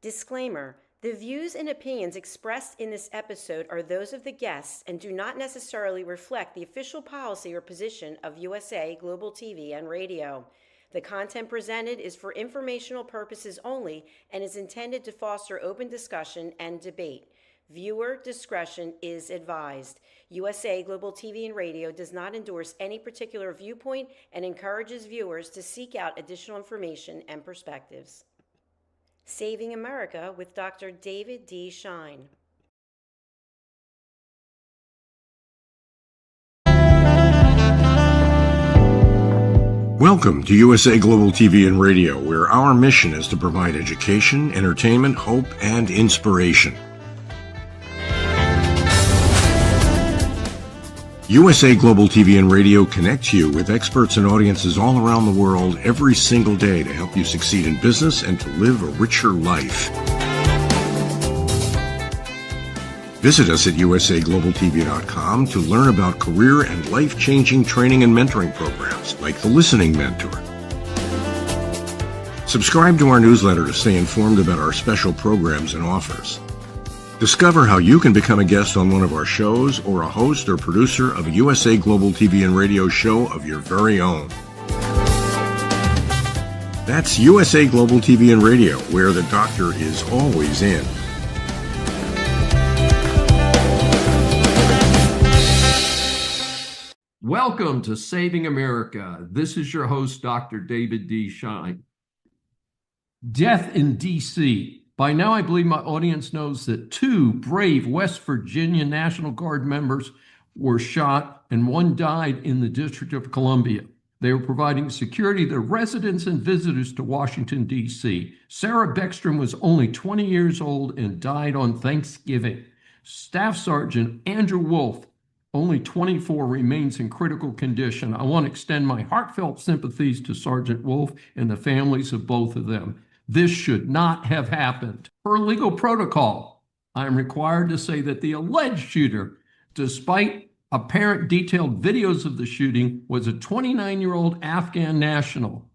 Disclaimer: the views and opinions expressed in this episode are those of the guests and do not necessarily reflect the official policy or position of USA Global TV and Radio. The content presented is for informational purposes only and is intended to foster open discussion and debate. Viewer discretion is advised. USA Global TV and Radio does not endorse any particular viewpoint and encourages viewers to seek out additional information and perspectives. Saving America with Dr. David D. Schein. Welcome to USA Global TV and Radio, where our mission is to provide education, entertainment, hope, and inspiration. USA Global TV and Radio connects you with experts and audiences all around the world every single day to help you succeed in business and to live a richer life. Visit us at usaglobaltv.com to learn about career and life-changing training and mentoring programs like the Listening Mentor. Subscribe to our newsletter to stay informed about our special programs and offers. Discover how you can become a guest on one of our shows or a host or producer of a USA Global TV and Radio show of your very own. That's USA Global TV and Radio, where the doctor is always in. Welcome to Saving America. This is your host, Dr. David D. Schein. Death in D.C. By now, I believe my audience knows that 2 brave West Virginia National Guard members were shot and 1 died in the District of Columbia. They were providing security to residents and visitors to Washington, D.C. Sarah Beckstrom was only 20 years old and died on Thanksgiving. Staff Sgt. Andrew Wolfe, only 24, remains in critical condition. I want to extend my heartfelt sympathies to Sergeant Wolfe and the families of both of them. This should not have happened. Per legal protocol, I am required to say that the alleged shooter, despite apparent detailed videos of the shooting, was a 29-year-old Afghan national.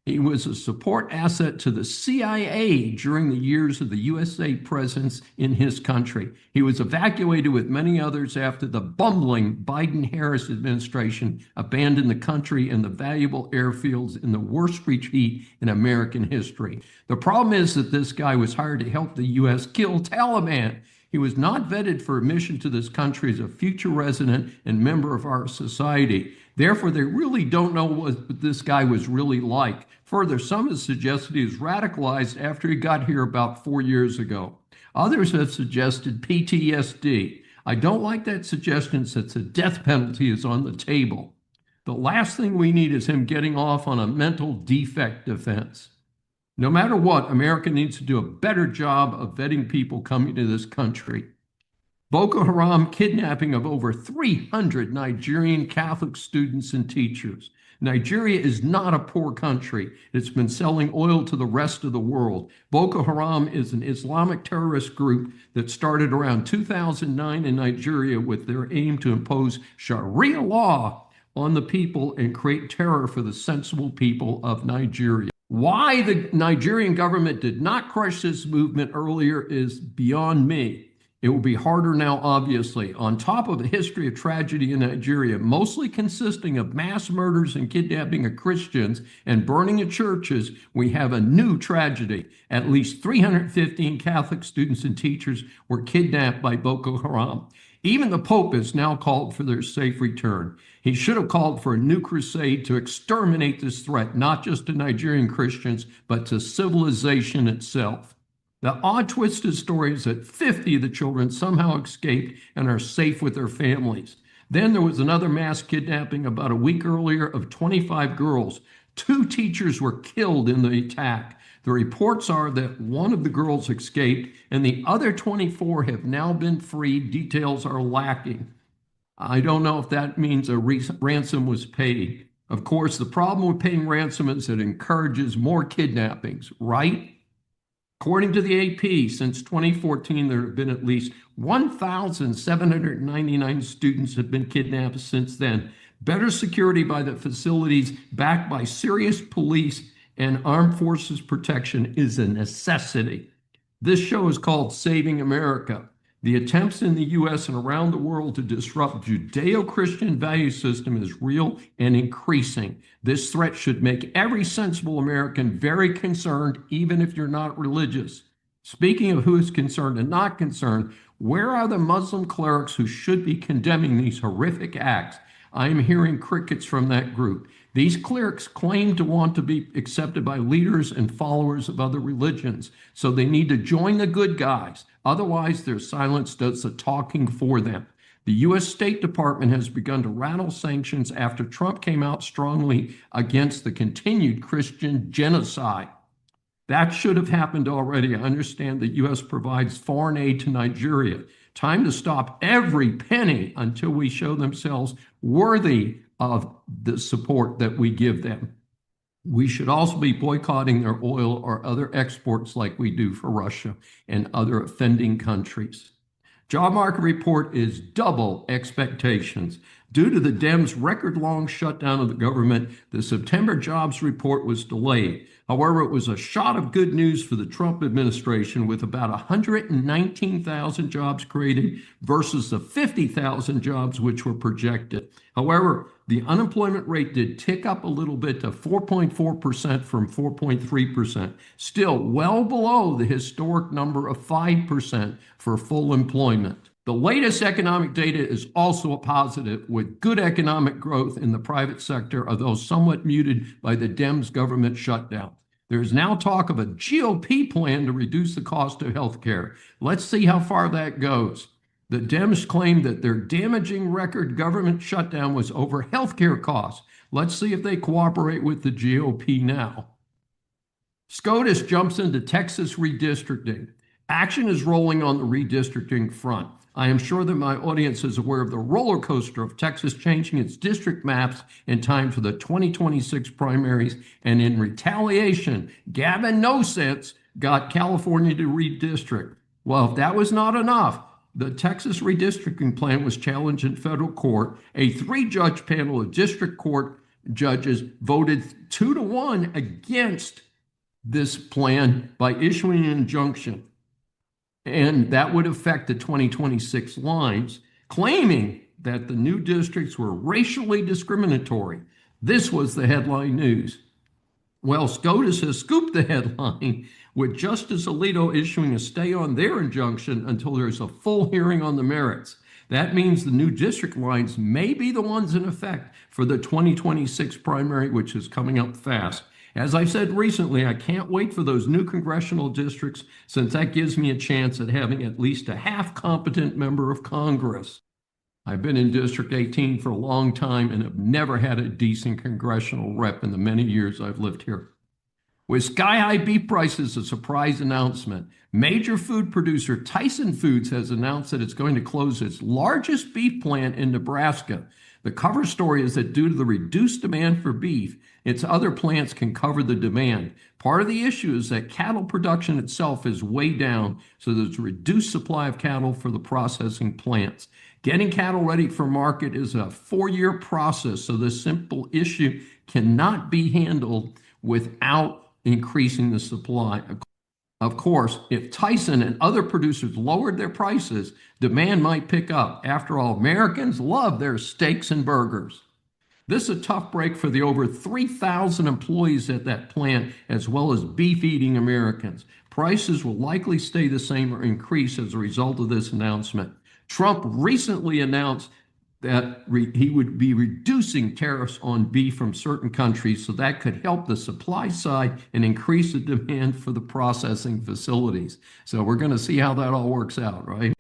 He was a support asset to the CIA during the years of the USA presence in his country. He was evacuated with many others after the bumbling Biden-Harris administration abandoned the country and the valuable airfields in the worst retreat in American history. The problem is that this guy was hired to help the U.S. kill Taliban. He was not vetted for admission to this country as a future resident and member of our society. Therefore, they really don't know what this guy was really like. Further, some have suggested he was radicalized after he got here about 4 years ago. Others have suggested PTSD. I don't like that suggestion since the death penalty is on the table. The last thing we need is him getting off on a mental defect defense. No matter what, America needs to do a better job of vetting people coming to this country. Boko Haram kidnapping of over 300 Nigerian Catholic students and teachers. Nigeria is not a poor country. It's been selling oil to the rest of the world. Boko Haram is an Islamic terrorist group that started around 2009 in Nigeria with their aim to impose Sharia law on the people and create terror for the sensible people of Nigeria. Why the Nigerian government did not crush this movement earlier is beyond me. It will be harder now, obviously. On top of a history of tragedy in Nigeria, mostly consisting of mass murders and kidnapping of Christians and burning of churches, we have a new tragedy. At least 315 Catholic students and teachers were kidnapped by Boko Haram. Even the Pope has now called for their safe return. He should have called for a new crusade to exterminate this threat, not just to Nigerian Christians, but to civilization itself. The odd twisted story is that 50 of the children somehow escaped and are safe with their families. Then there was another mass kidnapping about a week earlier of 25 girls. 2 teachers were killed in the attack. The reports are that one of the girls escaped and the other 24 have now been freed. Details are lacking. I don't know if that means a ransom was paid. Of course, the problem with paying ransom is it encourages more kidnappings, right? According to the AP, since 2014, there have been at least 1,799 students have been kidnapped since then. Better security by the facilities backed by serious police and armed forces protection is a necessity. This show is called Saving America. The attempts in the U.S. and around the world to disrupt Judeo-Christian value system is real and increasing. This threat should make every sensible American very concerned, even if you're not religious. Speaking of who is concerned and not concerned, where are the Muslim clerics who should be condemning these horrific acts? I am hearing crickets from that group. These clerics claim to want to be accepted by leaders and followers of other religions, so they need to join the good guys. Otherwise, their silence does the talking for them. The U.S. State Department has begun to rattle sanctions after Trump came out strongly against the continued Christian genocide. That should have happened already. I understand the U.S. provides foreign aid to Nigeria. Time to stop every penny until we show themselves worthy of the support that we give them. We should also be boycotting their oil or other exports like we do for Russia and other offending countries. Job market report is double expectations. Due to the Dems' record-long shutdown of the government, the September jobs report was delayed. However, it was a shot of good news for the Trump administration, with about 119,000 jobs created versus the 50,000 jobs which were projected. However, the unemployment rate did tick up a little bit to 4.4% from 4.3%, still well below the historic number of 5% for full employment. The latest economic data is also a positive, with good economic growth in the private sector, although somewhat muted by the Dems government shutdown. There is now talk of a GOP plan to reduce the cost of health care. Let's see how far that goes. The Dems claim that their damaging record government shutdown was over health care costs. Let's see if they cooperate with the GOP now. SCOTUS jumps into Texas redistricting. Action is rolling on the redistricting front. I am sure that my audience is aware of the roller coaster of Texas changing its district maps in time for the 2026 primaries, and in retaliation, Gavin No Sense got California to redistrict. Well, if that was not enough, the Texas redistricting plan was challenged in federal court. A 3-judge panel of district court judges voted 2-1 against this plan by issuing an injunction. And that would affect the 2026 lines, claiming that the new districts were racially discriminatory. This was the headline news. Well, SCOTUS has scooped the headline, with Justice Alito issuing a stay on their injunction until there's a full hearing on the merits. That means the new district lines may be the ones in effect for the 2026 primary, which is coming up fast. As I've said recently, I can't wait for those new congressional districts, since that gives me a chance at having at least a half-competent member of Congress. I've been in District 18 for a long time and have never had a decent congressional rep in the many years I've lived here. With sky-high beef prices, a surprise announcement. Major food producer Tyson Foods has announced that it's going to close its largest beef plant in Nebraska. The cover story is that due to the reduced demand for beef, its other plants can cover the demand. Part of the issue is that cattle production itself is way down, so there's a reduced supply of cattle for the processing plants. Getting cattle ready for market is a 4-year process, so this simple issue cannot be handled without increasing the supply. Of course, if Tyson and other producers lowered their prices, demand might pick up. After all, Americans love their steaks and burgers. This is a tough break for the over 3,000 employees at that plant, as well as beef-eating Americans. Prices will likely stay the same or increase as a result of this announcement. Trump recently announced that he would be reducing tariffs on beef from certain countries, so that could help the supply side and increase the demand for the processing facilities. So we're going to see how that all works out, right?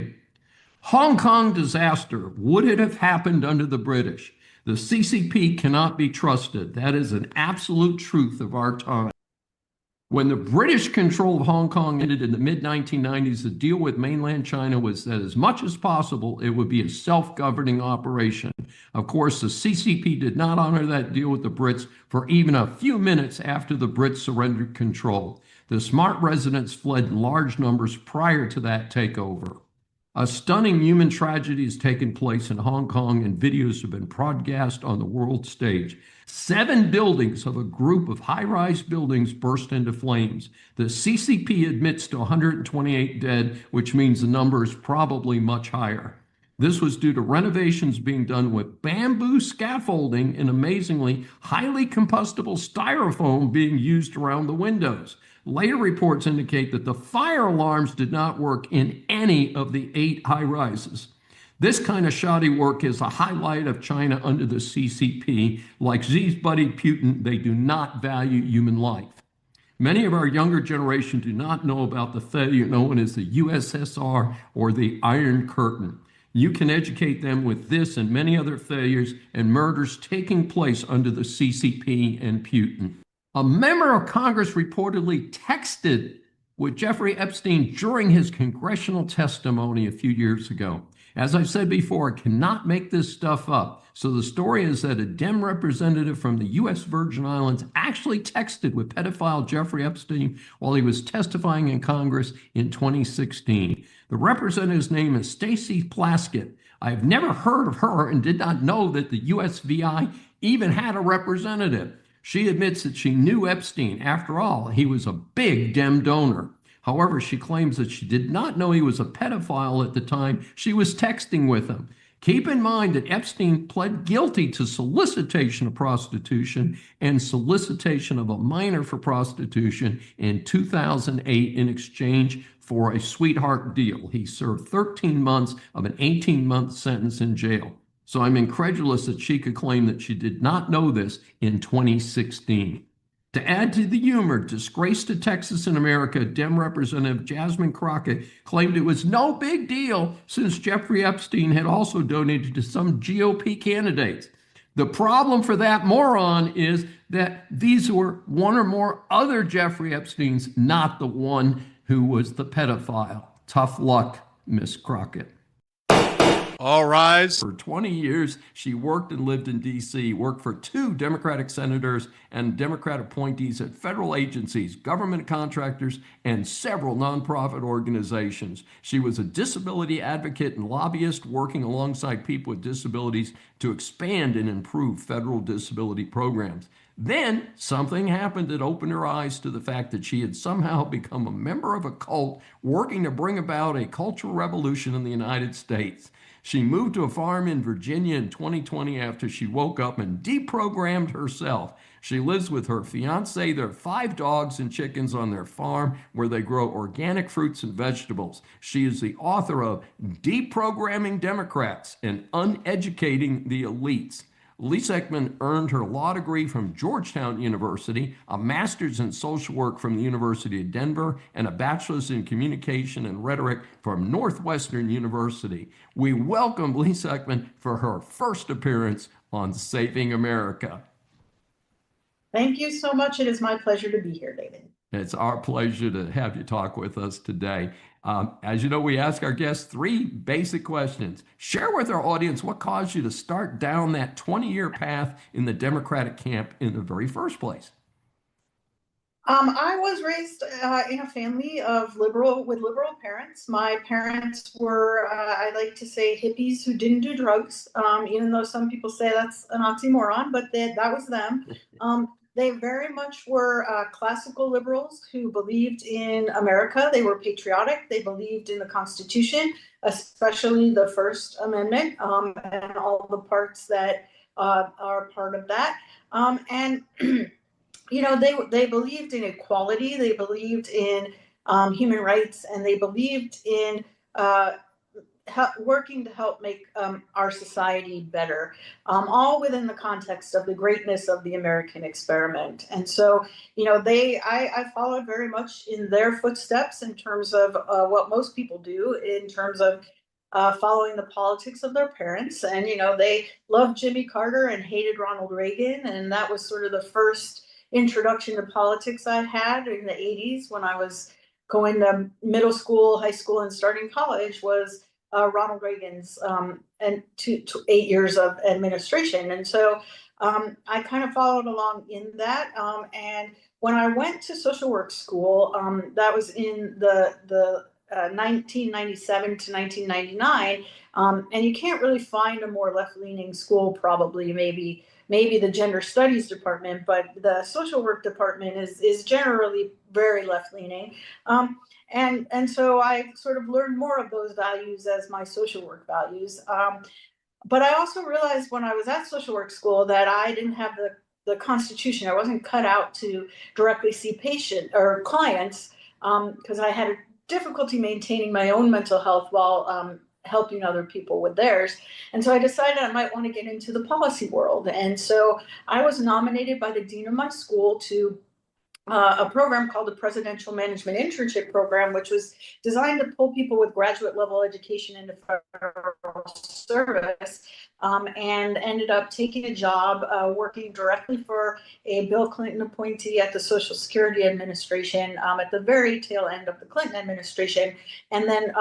Hong Kong disaster. Would it have happened under the British? The CCP cannot be trusted. That is an absolute truth of our time. When the British control of Hong Kong ended in the mid-1990s, the deal with mainland China was that as much as possible, it would be a self-governing operation. Of course, the CCP did not honor that deal with the Brits for even a few minutes after the Brits surrendered control. The smart residents fled in large numbers prior to that takeover. A stunning human tragedy has taken place in Hong Kong, and videos have been broadcast on the world stage. 7 buildings of a group of high-rise buildings burst into flames. The CCP admits to 128 dead, which means the number is probably much higher. This was due to renovations being done with bamboo scaffolding and, amazingly, highly combustible styrofoam being used around the windows. Later reports indicate that the fire alarms did not work in any of the 8 high-rises. This kind of shoddy work is a highlight of China under the CCP. Like Xi's buddy Putin, they do not value human life. Many of our younger generation do not know about the failure known as the USSR or the Iron Curtain. You can educate them with this and many other failures and murders taking place under the CCP and Putin. A member of Congress reportedly texted with Jeffrey Epstein during his congressional testimony a few years ago. As I've said before, I cannot make this stuff up. So the story is that a Dem representative from the U.S. Virgin Islands actually texted with pedophile Jeffrey Epstein while he was testifying in Congress in 2016. The representative's name is Stacey Plaskett. I have never heard of her and did not know that the USVI even had a representative. She admits that she knew Epstein. After all, he was a big Dem donor. However, she claims that she did not know he was a pedophile at the time she was texting with him. Keep in mind that Epstein pled guilty to solicitation of prostitution and solicitation of a minor for prostitution in 2008 in exchange for a sweetheart deal. He served 13 months of an 18-month sentence in jail. So I'm incredulous that she could claim that she did not know this in 2016. To add to the humor, disgrace to Texas and America, Dem Representative Jasmine Crockett claimed it was no big deal since Jeffrey Epstein had also donated to some GOP candidates. The problem for that moron is that these were one or more other Jeffrey Epsteins, not the one who was the pedophile. Tough luck, Miss Crockett. All rise. For 20 years, she worked and lived in D.C., worked for 2 Democratic senators and Democrat appointees at federal agencies, government contractors, and several nonprofit organizations. She was a disability advocate and lobbyist working alongside people with disabilities to expand and improve federal disability programs. Then something happened that opened her eyes to the fact that she had somehow become a member of a cult working to bring about a cultural revolution in the United States. She moved to a farm in Virginia in 2020 after she woke up and deprogrammed herself. She lives with her fiance, their 5 dogs and chickens on their farm where they grow organic fruits and vegetables. She is the author of Deprogramming Democrats and Uneducating the Elites. Lisa Ekman earned her law degree from Georgetown University, a master's in social work from the University of Denver, and a bachelor's in communication and rhetoric from Northwestern University. We welcome Lisa Ekman for her first appearance on Saving America. Thank you so much. It is my pleasure to be here, David. It's our pleasure to have you talk with us today. As you know, we ask our guests 3 basic questions. Share with our audience what caused you to start down that 20-year path in the Democratic camp in the very first place. I was raised in a family of liberal parents. My parents were, I like to say, hippies who didn't do drugs, even though some people say that's an oxymoron, but that was them. They very much were classical liberals who believed in America. They were patriotic. They believed in the Constitution, especially the First Amendment and all the parts that are part of that. And you know, they believed in equality. They believed in human rights, and they believed in working to help make our society better, all within the context of the greatness of the American experiment. And so, you know, I followed very much in their footsteps in terms of what most people do in terms of following the politics of their parents. And, you know, they loved Jimmy Carter and hated Ronald Reagan. And that was sort of the first introduction to politics I had in the 80s when I was going to middle school, high school, and starting college was Ronald Reagan's and 8 years of administration. And so I kind of followed along in that. And when I went to social work school, that was in the 1997 to 1999, and you can't really find a more left-leaning school, probably maybe the gender studies department, but the social work department is generally very left-leaning. And so I sort of learned more of those values as my social work values. But I also realized when I was at social work school that I didn't have the constitution. I wasn't cut out to directly see patient or clients, because I had a difficulty maintaining my own mental health while helping other people with theirs. And so I decided I might want to get into the policy world. And so I was nominated by the dean of my school to a program called the Presidential Management Internship Program, which was designed to pull people with graduate level education into federal service, and ended up taking a job working directly for a Bill Clinton appointee at the Social Security Administration at the very tail end of the Clinton administration, and then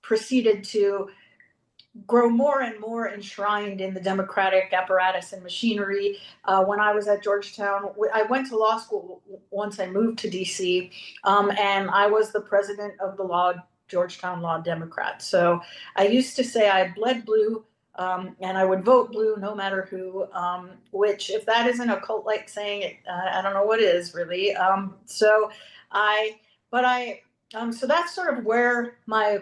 proceeded to grow more and more enshrined in the democratic apparatus and machinery. When I was at Georgetown, I went to law school once I moved to DC, and I was the president of the Georgetown Law Democrats. So I used to say I bled blue, and I would vote blue no matter who, which if that isn't a cult-like saying, I don't know what is really. So that's sort of where my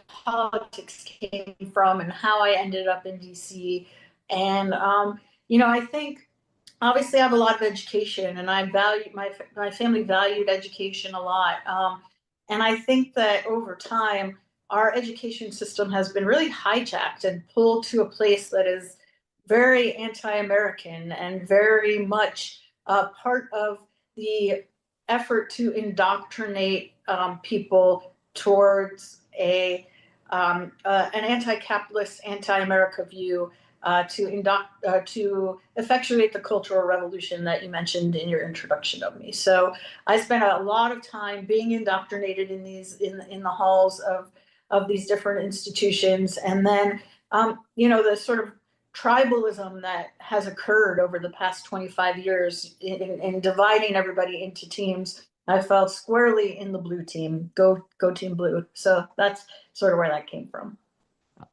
politics came from and how I ended up in DC. And I think obviously I have a lot of education, and I value my family valued education a lot. And I think that over time, our education system has been really hijacked and pulled to a place that is very anti-American and very much part of the effort to indoctrinate people towards an anti-capitalist, anti-America view, to effectuate the cultural revolution that you mentioned in your introduction of me. So I spent a lot of time being indoctrinated in the halls of these different institutions, and then the sort of tribalism that has occurred over the past 25 years in dividing everybody into teams. I fell squarely in the blue team. Go team blue. So that's sort of where that came from.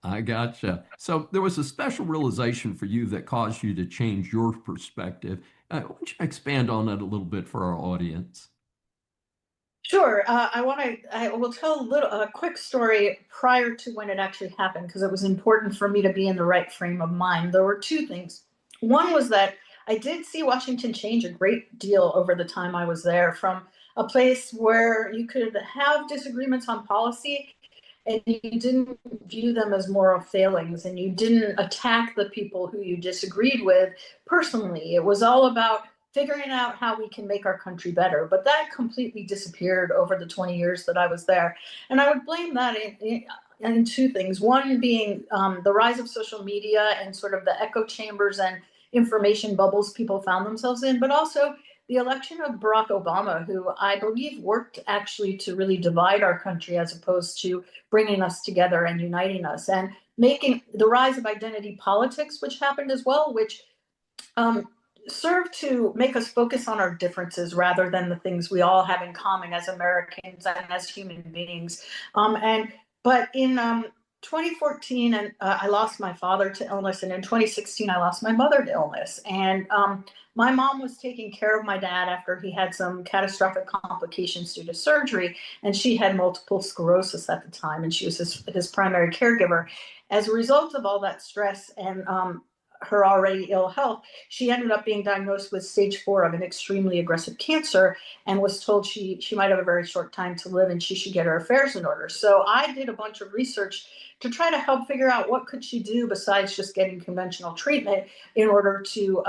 I gotcha. So there was a special realization for you that caused you to change your perspective. Why don't you expand on that a little bit for our audience? Sure. I will tell a quick story prior to when it actually happened, because it was important for me to be in the right frame of mind. There were two things. One was that I did see Washington change a great deal over the time I was there, from a place where you could have disagreements on policy and you didn't view them as moral failings, and you didn't attack the people who you disagreed with personally. It was all about figuring out how we can make our country better. But that completely disappeared over the 20 years that I was there. And I would blame that in two things. One being the rise of social media and sort of the echo chambers and information bubbles people found themselves in, but also the election of Barack Obama, who I believe worked actually to really divide our country as opposed to bringing us together and uniting us, and making the rise of identity politics, which happened as well, which serve to make us focus on our differences rather than the things we all have in common as Americans and as human beings. But in 2014, and I lost my father to illness, and in 2016, I lost my mother to illness. And my mom was taking care of my dad after he had some catastrophic complications due to surgery, and she had multiple sclerosis at the time, and she was his primary caregiver. As a result of all that stress and her already ill health, she ended up being diagnosed with stage 4 of an extremely aggressive cancer, and was told she might have a very short time to live and she should get her affairs in order. So I did a bunch of research to try to help figure out what could she do besides just getting conventional treatment in order to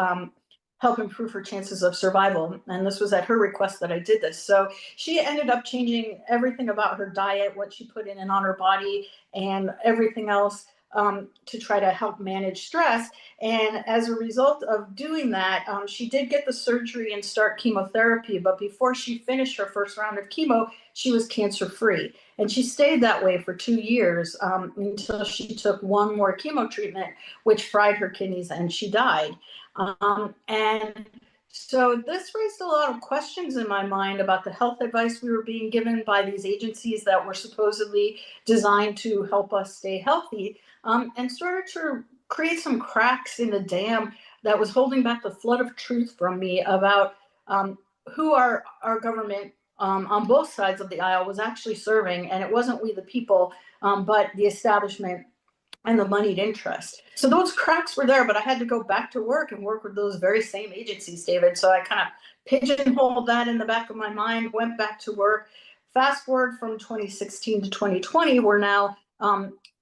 help improve her chances of survival. And this was at her request that I did this. So she ended up changing everything about her diet, what she put in and on her body, and everything else to try to help manage stress. And as a result of doing that, she did get the surgery and start chemotherapy. But before she finished her first round of chemo, she was cancer-free. And she stayed that way for 2 years until she took one more chemo treatment, which fried her kidneys, and she died. And So this raised a lot of questions in my mind about the health advice we were being given by these agencies that were supposedly designed to help us stay healthy, and started to create some cracks in the dam that was holding back the flood of truth from me about who our government on both sides of the aisle was actually serving. And it wasn't we the people, but the establishment and the moneyed interest. So those cracks were there, but I had to go back to work and work with those very same agencies, David. So I kind of pigeonholed that in the back of my mind, went back to work. Fast forward from 2016 to 2020, we're now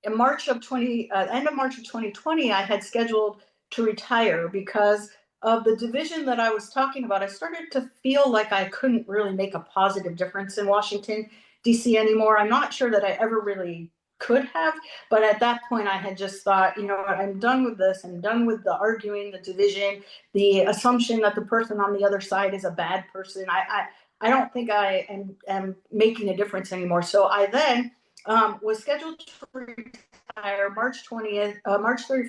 in March of end of March of 2020, I had scheduled to retire because of the division that I was talking about. I started to feel like I couldn't really make a positive difference in Washington, D.C. anymore. I'm not sure that I ever really could have, but at that point I had just thought, you know what, I'm done with this. I'm done with the arguing, the division, the assumption that the person on the other side is a bad person. I don't think I am making a difference anymore. So I then was scheduled to retire March 31st,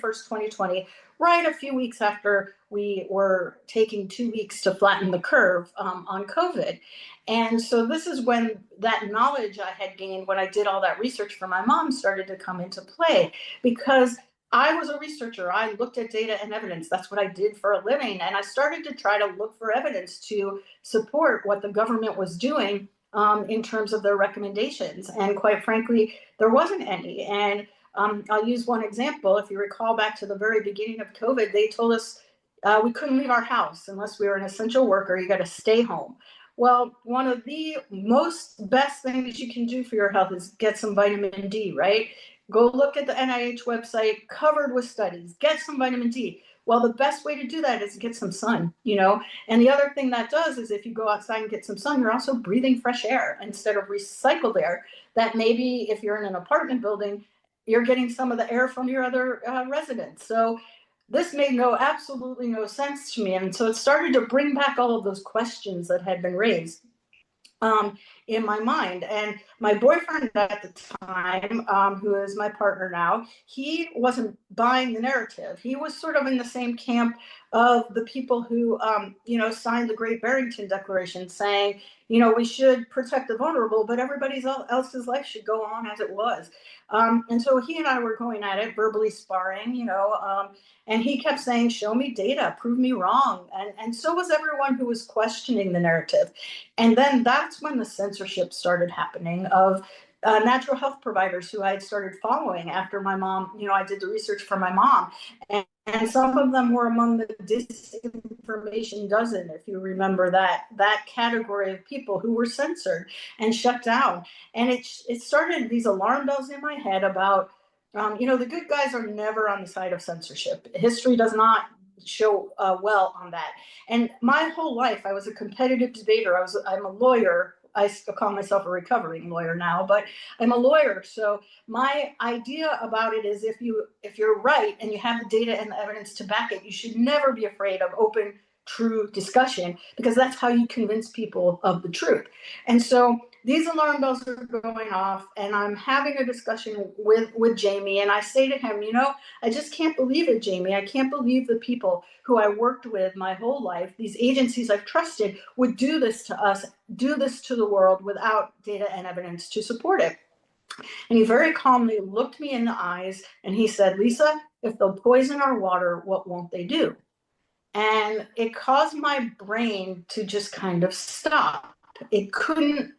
2020, right a few weeks after we were taking 2 weeks to flatten the curve on COVID. And so this is when that knowledge I had gained when I did all that research for my mom started to come into play, because I was a researcher. I looked at data and evidence. That's what I did for a living. And I started to try to look for evidence to support what the government was doing in terms of their recommendations. And quite frankly, there wasn't any. And I'll use one example. If you recall back to the very beginning of COVID, they told us we couldn't leave our house unless we were an essential worker. You got to stay home. Well, one of the most best things you can do for your health is get some vitamin D, right? Go look at the NIH website, covered with studies, get some vitamin D. Well, the best way to do that is to get some sun, you know? And the other thing that does is if you go outside and get some sun, you're also breathing fresh air instead of recycled air that maybe if you're in an apartment building, you're getting some of the air from your other residents. So this made absolutely no sense to me. And so it started to bring back all of those questions that had been raised in my mind. And my boyfriend at the time, who is my partner now, he wasn't buying the narrative. He was sort of in the same camp of the people who, signed the Great Barrington Declaration saying, we should protect the vulnerable, but everybody else's life should go on as it was. And so he and I were going at it, verbally sparring, and he kept saying, show me data, prove me wrong. And so was everyone who was questioning the narrative. And then that's when the censorship started happening of natural health providers who I had started following after my mom, I did the research for my mom. And some of them were among the disinformation dozen, if you remember that category of people who were censored and shut down. And it started these alarm bells in my head about, the good guys are never on the side of censorship. History does not show well on that. And my whole life, I was a competitive debater. I'm a lawyer. I still call myself a recovering lawyer now, but I'm a lawyer. So my idea about it is if you're right and you have the data and the evidence to back it, you should never be afraid of open, true discussion, because that's how you convince people of the truth. And so these alarm bells are going off, and I'm having a discussion with Jamie, and I say to him, I just can't believe it, Jamie. I can't believe the people who I worked with my whole life, these agencies I've trusted, would do this to us, do this to the world without data and evidence to support it. And he very calmly looked me in the eyes and he said, Lisa, if they'll poison our water, what won't they do? And it caused my brain to just kind of stop. It couldn't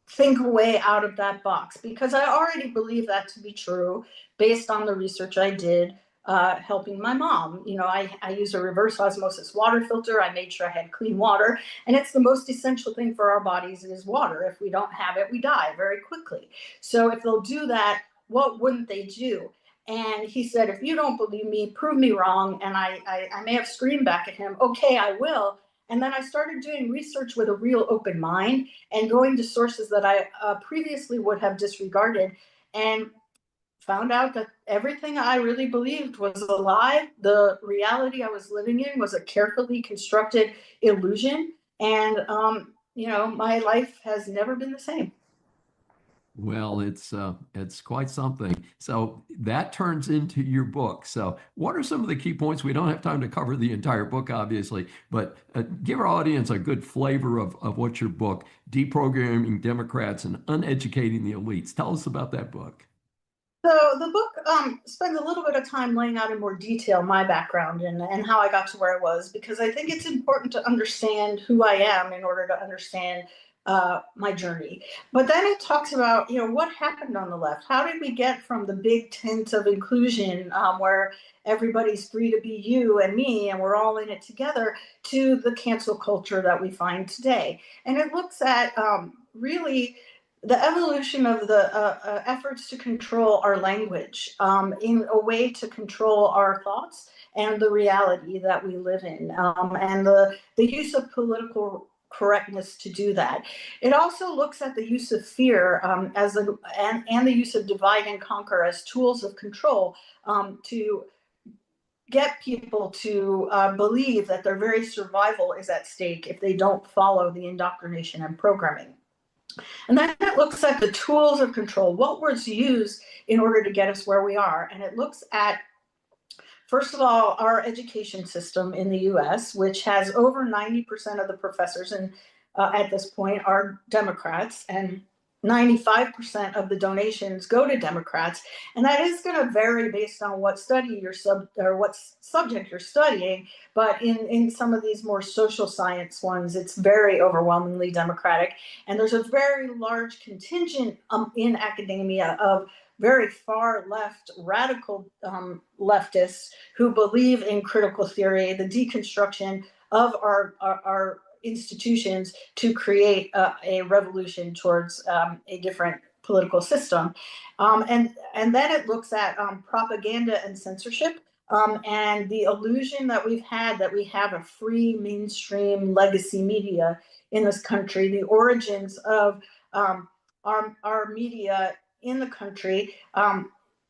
think a way out of that box because I already believe that to be true based on the research I did helping my mom. I use a reverse osmosis water filter. I made sure I had clean water, and it's the most essential thing for our bodies is water. If we don't have it, we die very quickly. So if they'll do that, what wouldn't they do? And he said, if you don't believe me, prove me wrong. And I may have screamed back at him, okay, I will. And then I started doing research with a real open mind and going to sources that I previously would have disregarded, and found out that everything I really believed was a lie. The reality I was living in was a carefully constructed illusion. And, my life has never been the same. Well, it's quite something. So that turns into your book. So what are some of the key points? We don't have time to cover the entire book, obviously, but give our audience a good flavor of what your book, Deprogramming Democrats and Uneducating the Elites. Tell us about that book. So the book spends a little bit of time laying out in more detail my background and how I got to where I was, because I think it's important to understand who I am in order to understand my journey. But then it talks about, what happened on the left. How did we get from the big tent of inclusion, where everybody's free to be you and me and we're all in it together, to the cancel culture that we find today? And it looks at really the evolution of the efforts to control our language in a way to control our thoughts and the reality that we live in, and the use of political correctness to do that. It also looks at the use of fear and the use of divide and conquer as tools of control to get people to believe that their very survival is at stake if they don't follow the indoctrination and programming. And then it looks at the tools of control, what was used in order to get us where we are. And it looks at, first of all, our education system in the US, which has over 90% of the professors at this point are Democrats, and 95% of the donations go to Democrats. And that is going to vary based on what what subject you're studying. But in some of these more social science ones, it's very overwhelmingly Democratic. And there's a very large contingent in academia of very far left, radical leftists who believe in critical theory, the deconstruction of our institutions to create a revolution towards a different political system. And then it looks at propaganda and censorship, and the illusion that we've had that we have a free mainstream legacy media in this country, the origins of our media in the country,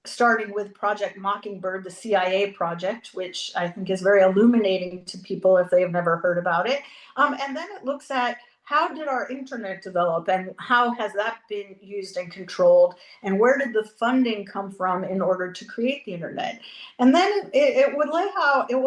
starting with Project Mockingbird, the CIA project, which I think is very illuminating to people if they've never heard about it. And then it looks at how did our internet develop and how has that been used and controlled, and where did the funding come from in order to create the internet? And then it will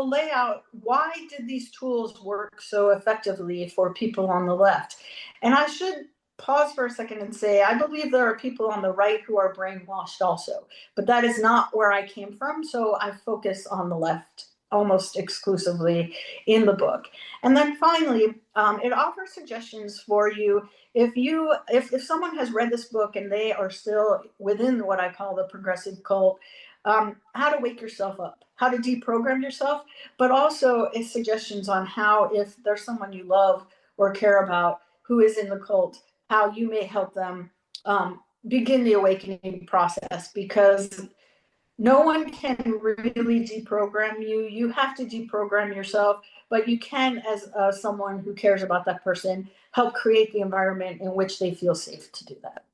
lay out why did these tools work so effectively for people on the left. And I should pause for a second and say, I believe there are people on the right who are brainwashed also, but that is not where I came from. So I focus on the left almost exclusively in the book. And then finally, it offers suggestions for you if someone has read this book and they are still within what I call the progressive cult, how to wake yourself up, how to deprogram yourself, but also suggestions on how, if there's someone you love or care about who is in the cult, how you may help them begin the awakening process, because no one can really deprogram you. You have to deprogram yourself, but you can, as someone who cares about that person, help create the environment in which they feel safe to do that.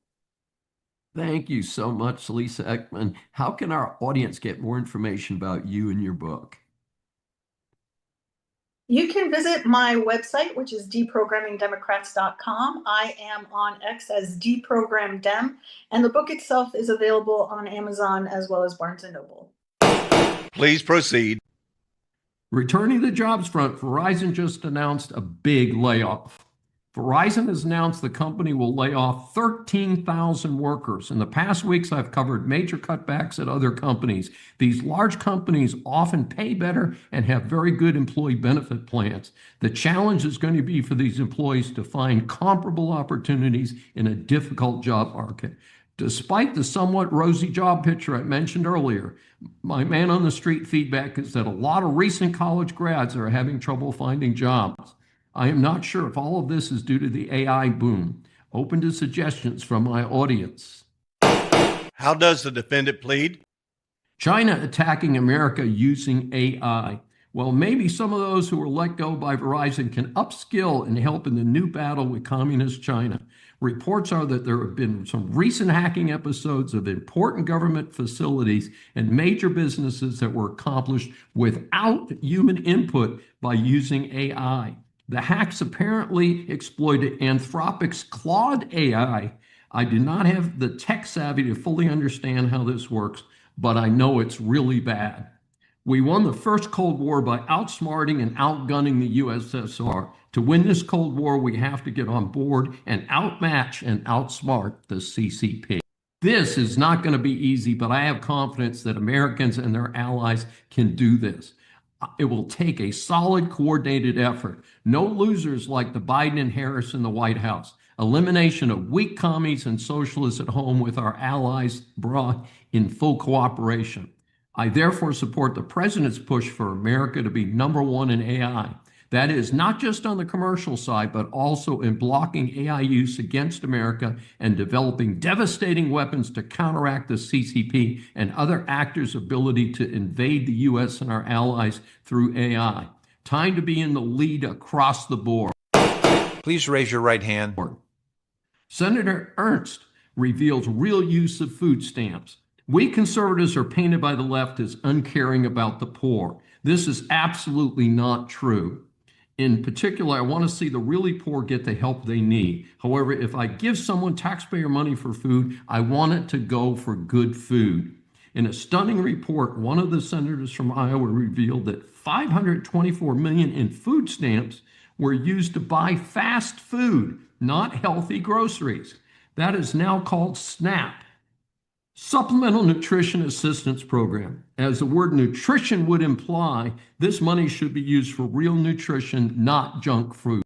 Thank you so much, Lisa Ekman. How can our audience get more information about you and your book? You can visit my website, which is deprogrammingdemocrats.com. I am on X as deprogramdem, and the book itself is available on Amazon as well as Barnes & Noble. Please proceed. Returning to the jobs front, Verizon just announced a big layoff. Verizon has announced the company will lay off 13,000 workers. In the past weeks, I've covered major cutbacks at other companies. These large companies often pay better and have very good employee benefit plans. The challenge is going to be for these employees to find comparable opportunities in a difficult job market. Despite the somewhat rosy job picture I mentioned earlier, my man on the street feedback is that a lot of recent college grads are having trouble finding jobs. I am not sure if all of this is due to the AI boom. Open to suggestions from my audience. How does the defendant plead? China attacking America using AI. Well, maybe some of those who were let go by Verizon can upskill and help in the new battle with communist China. Reports are that there have been some recent hacking episodes of important government facilities and major businesses that were accomplished without human input by using AI. The hacks apparently exploited Anthropic's Claude AI, I do not have the tech savvy to fully understand how this works, but I know it's really bad. We won the first Cold War by outsmarting and outgunning the USSR. To win this Cold War, we have to get on board and outmatch and outsmart the CCP. This is not going to be easy, but I have confidence that Americans and their allies can do this. It will take a solid, coordinated effort. No losers like the Biden and Harris in the White House. Elimination of weak commies and socialists at home with our allies abroad in full cooperation. I therefore support the president's push for America to be number one in AI. That is not just on the commercial side, but also in blocking AI use against America and developing devastating weapons to counteract the CCP and other actors' ability to invade the U.S. and our allies through AI. Time to be in the lead across the board. Please raise your right hand. Senator Ernst reveals real use of food stamps. We conservatives are painted by the left as uncaring about the poor. This is absolutely not true. In particular, I want to see the really poor get the help they need. However, if I give someone taxpayer money for food, I want it to go for good food. In a stunning report, one of the senators from Iowa revealed that $524 million in food stamps were used to buy fast food, not healthy groceries. That is now called SNAP. Supplemental Nutrition Assistance Program. As the word nutrition would imply, this money should be used for real nutrition, not junk food.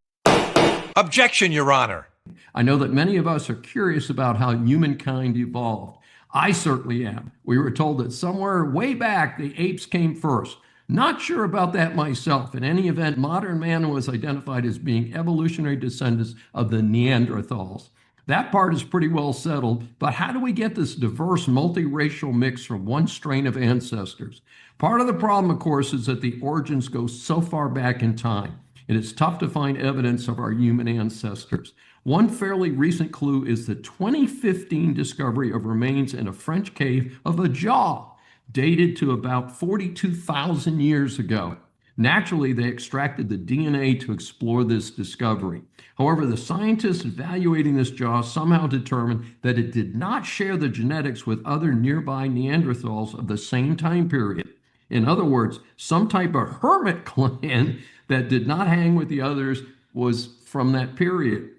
Objection, Your Honor. I know that many of us are curious about how humankind evolved. I certainly am. We were told that somewhere way back the apes came first. Not sure about that myself. In any event, modern man was identified as being evolutionary descendants of the Neanderthals. That part is pretty well settled, but how do we get this diverse multiracial mix from one strain of ancestors? Part of the problem, of course, is that the origins go so far back in time, and it's tough to find evidence of our human ancestors. One fairly recent clue is the 2015 discovery of remains in a French cave of a jaw, dated to about 42,000 years ago. Naturally, they extracted the DNA to explore this discovery. However, the scientists evaluating this jaw somehow determined that it did not share the genetics with other nearby Neanderthals of the same time period. In other words, some type of hermit clan that did not hang with the others was from that period.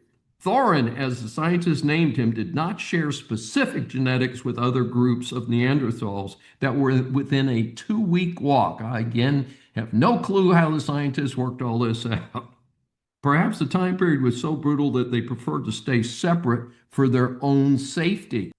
Thorin, as the scientists named him, did not share specific genetics with other groups of Neanderthals that were within a 2-week walk. I, again, have no clue how the scientists worked all this out. Perhaps the time period was so brutal that they preferred to stay separate for their own safety.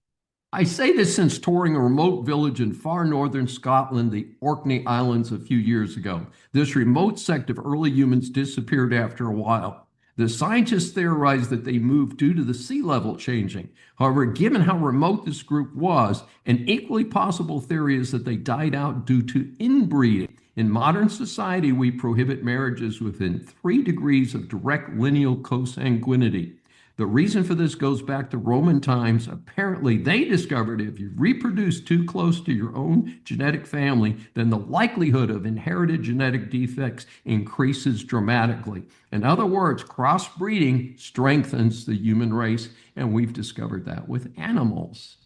I say this since touring a remote village in far northern Scotland, the Orkney Islands, a few years ago. This remote sect of early humans disappeared after a while. The scientists theorized that they moved due to the sea level changing. However, given how remote this group was, an equally possible theory is that they died out due to inbreeding. In modern society, we prohibit marriages within 3 degrees of direct lineal consanguinity. The reason for this goes back to Roman times. Apparently, they discovered if you reproduce too close to your own genetic family, then the likelihood of inherited genetic defects increases dramatically. In other words, crossbreeding strengthens the human race, and we've discovered that with animals.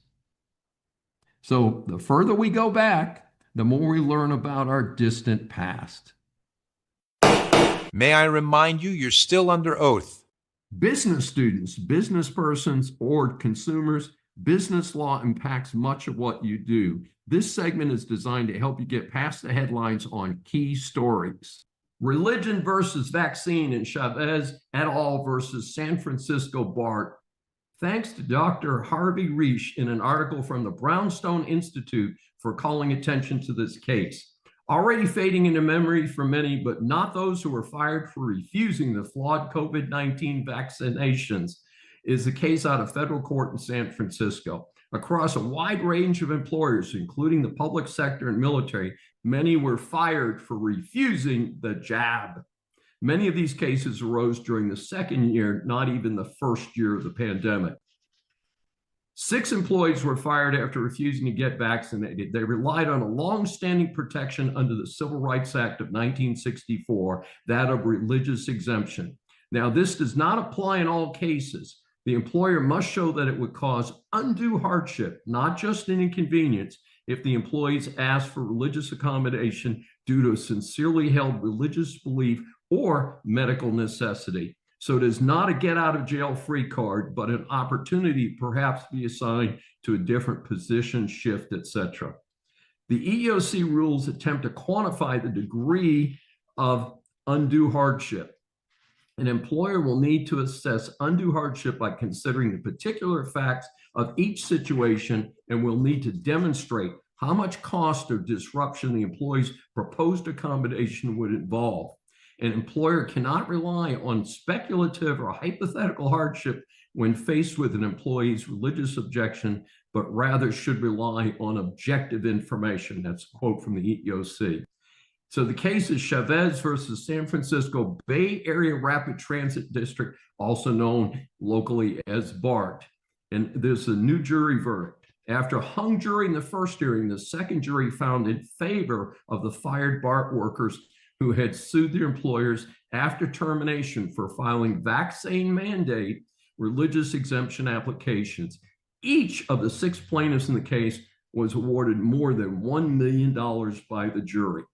So the further we go back, the more we learn about our distant past. May I remind you, you're still under oath. Business students, business persons, or consumers, business law impacts much of what you do. This segment is designed to help you get past the headlines on key stories. Religion versus vaccine in Chavez et al. Versus San Francisco Bart. Thanks to Dr. Harvey Reish in an article from the Brownstone Institute for calling attention to this case. Already fading into memory for many, but not those who were fired for refusing the flawed COVID-19 vaccinations, is the case out of federal court in San Francisco. Across a wide range of employers, including the public sector and military, many were fired for refusing the jab. Many of these cases arose during the second year, not even the first year of the pandemic. 6 employees were fired after refusing to get vaccinated. They relied on a long-standing protection under the Civil Rights Act of 1964, that of religious exemption. Now, this does not apply in all cases. The employer must show that it would cause undue hardship, not just an inconvenience, if the employees ask for religious accommodation due to a sincerely held religious belief or medical necessity. So it is not a get out of jail free card, but an opportunity to perhaps be assigned to a different position, shift, etc. The EEOC rules attempt to quantify the degree of undue hardship. An employer will need to assess undue hardship by considering the particular facts of each situation and will need to demonstrate how much cost or disruption the employee's proposed accommodation would involve. An employer cannot rely on speculative or hypothetical hardship when faced with an employee's religious objection, but rather should rely on objective information. That's a quote from the EEOC. So the case is Chavez versus San Francisco Bay Area Rapid Transit District, also known locally as BART. And there's a new jury verdict. After a hung jury in the first hearing, the second jury found in favor of the fired BART workers who had sued their employers after termination for filing vaccine mandate religious exemption applications. Each of the 6 plaintiffs in the case was awarded more than $1 million by the jury.